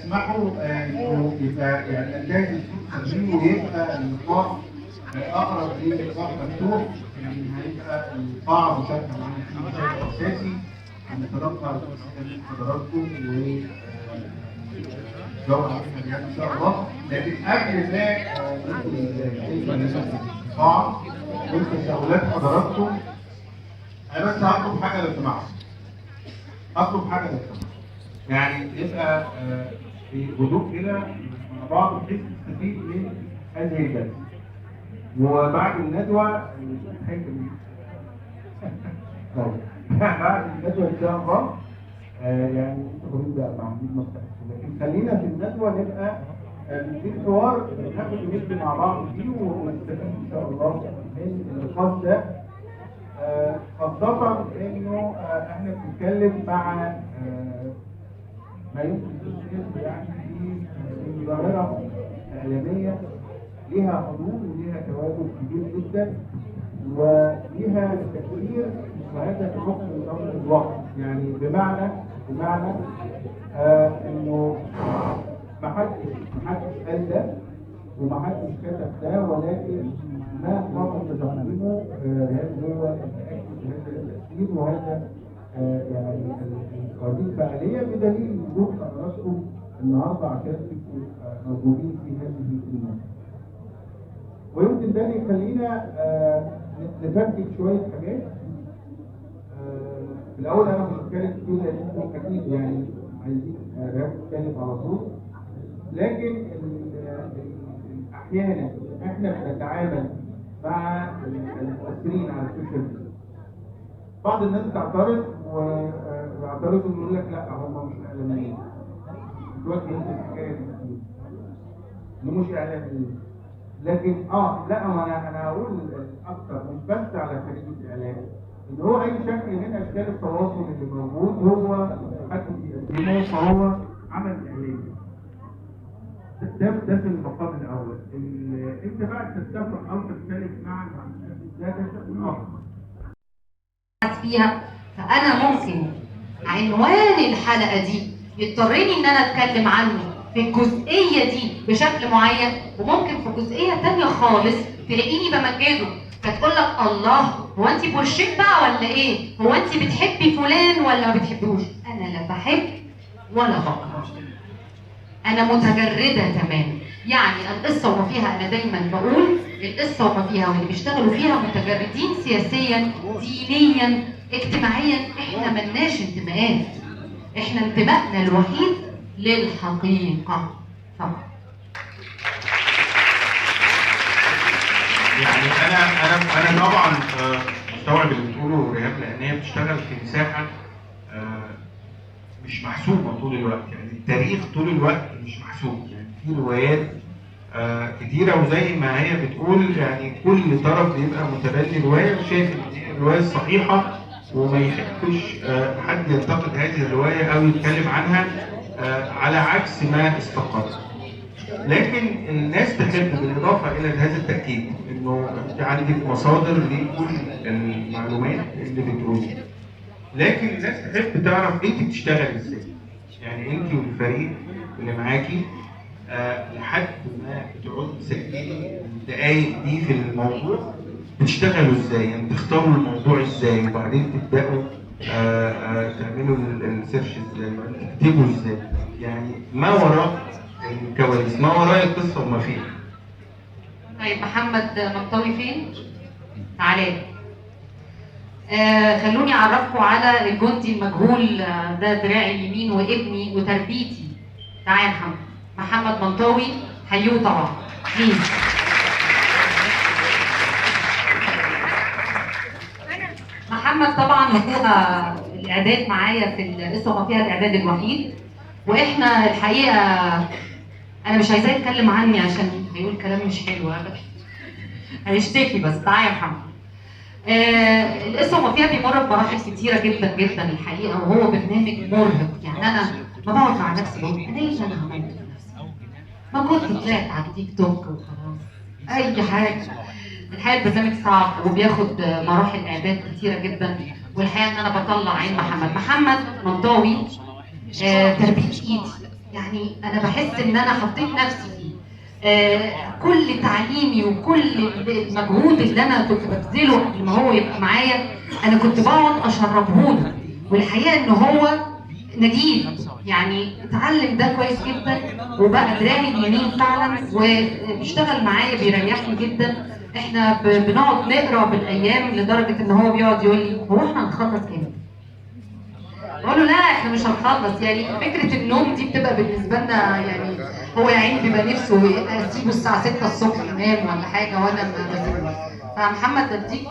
اسمحوا انه يبقى يعني ننتهز الفرصه دي ويبقى اللقاء اقرب للقاء مفتوح، يعني هيبقى القاعه مشاركه معانا فيه بشكل اساسي هنتلقى من حضراتكم ونجاوب عليها يعني ان شاء الله. لكن قبل ما ندخل القاعه والتساؤلات حضراتكم، انا بس هطلب حاجه لو سمحت. اطلب حاجه لو سمحت. يعني يبقى في هدوء كده مع بعض بحيث نستفيد من هذه الجلسه. وبعد الندوه بعد الندوه ان شاء الله يعني انتوا هنبدا مع عميد مختلف، لكن خلينا في الندوه نبقى في حوار ناخد وندي مع بعض فيه ونستفيد ان شاء الله من النقاش ده، خاصه انه احنا بنتكلم مع ما يمكن تشكيله يعني في ظاهره اعلاميه ليها حضور وليها تواجد كبير جدا وليها تاثير وهذا في حكم الامر الواقع. يعني بمعنى انه ما حدش قال ده وما حدش كتب ده، ولكن ما قام بتقديمه هو التاكد بهذا التاثير وهذا يعني هذه الفعاليه بدليل وجود حضراتكم النهارده عشان تبقوا موجودين في هذه المناسبه. ويمكن ده يخلينا نفكك شويه حاجات. في الاول انا مش هتكلم كتير لان اكيد يعني عايزين نتكلم على طول، لكن احيانا احنا بنتعامل مع المؤثرين على السوشيال ميديا. بعض الناس تعترض ويعترضوا ويقول لك لا هم مش اعلاميين. دلوقتي انت الحكايه دي انه مش اعلاميين، لكن لا انا هقول اكتر مش بس على خريج الاعلام، ان هو اي شكل من اشكال التواصل اللي موجود هو حد بيقدمه فهو عمل اعلامي. ده في المقام الاول. انت بقى تتفق او تختلف مع ده شيء اخر. فيها فانا ممكن عنوان الحلقه دي يضطرني ان انا اتكلم عنه في الجزئيه دي بشكل معين، وممكن في جزئيه ثانيه خالص تلاقيني بمجده فتقول لك الله هو انت بوشك بقى ولا ايه؟ هو انت بتحبي فلان ولا ما بتحبوش؟ انا لا بحب ولا بكره. انا متجرده تماما. يعني القصه وما فيها، انا دايما بقول القصه وما فيها واللي بيشتغلوا فيها متجردين سياسيا دينيا اجتماعيا. احنا ملناش انتماءات، احنا انتمائنا الوحيد للحقيقه فقط. يعني انا طبعا مستوعب اللي بتقوله ريهام، لان هي بتشتغل في مساحه مش محسوبه طول الوقت. يعني التاريخ طول الوقت مش محسوب. يعني في روايات كتيره، وزي ما هي بتقول يعني كل طرف بيبقى متبني روايه وشايف ان دي الروايه الصحيحه، وما يحبش حد ينتقد هذه الروايه او يتكلم عنها على عكس ما استقر. لكن الناس تحب بالاضافه الى هذا التاكيد انه انت عندك مصادر لكل المعلومات اللي بتقوليها، لكن الناس تحب تعرف انت بتشتغل ازاي. يعني انت والفريق اللي معاكي لحد ما بتقعدوا تسجلي الدقايق دي في الموضوع بتشتغلوا ازاي، يعني بتختاروا الموضوع ازاي، وبعدين تبداوا تعملوا السيرش ازاي، وبعدين تكتبوا ازاي. يعني ما وراء الكواليس، ما وراء القصه وما فيها. طيب محمد منطوي فين؟ تعالى. خلوني اعرفكم على الجندي المجهول ده دراعي اليمين وابني وتربيتي. تعالى يا محمد منطوي، حيوه طبعا. مين؟ محمد طبعا هو الاعداد معايا في القصه وما فيها الاعداد الوحيد، واحنا الحقيقه انا مش عايزاه يتكلم عني عشان هيقول كلام مش حلو ابدا، هيشتكي. بس تعالى يا محمد. القصه وما فيها بيمر بمراحل كتيره جدا جدا الحقيقه، وهو برنامج مرهق. يعني انا ما بقعد مع نفسي بقول انا ايه اللي انا عملته في نفسي؟ ما كنت طلعت على التيك توك وخلاص، اي حاجه. الحقيقه البرنامج صعب وبياخد مراحل اعداد كتيره جدا، والحقيقه ان انا بطلع عين محمد منطوي تربيه ايدي. يعني انا بحس ان انا حطيت نفسي فيه. كل تعليمي وكل المجهود اللي انا كنت ببذله قبل ما هو يبقى معايا انا كنت بقعد اشربه له، والحقيقه ان هو نجيب، يعني اتعلم ده كويس جدا وبقى دراعي اليمين فعلا وبيشتغل معايا بيريحني جدا. احنا بنقعد نقرا بالايام لدرجه ان هو بيقعد يقول لي هو احنا هنخلص امتى؟ بقول له لا احنا مش هنخلص، يعني فكره النوم دي بتبقى بالنسبه لنا يعني هو يا عيني بيبقى نفسه اسيبه الساعه 6 الصبح ينام ولا حاجه وانا ما بسيبوش. فمحمد اديك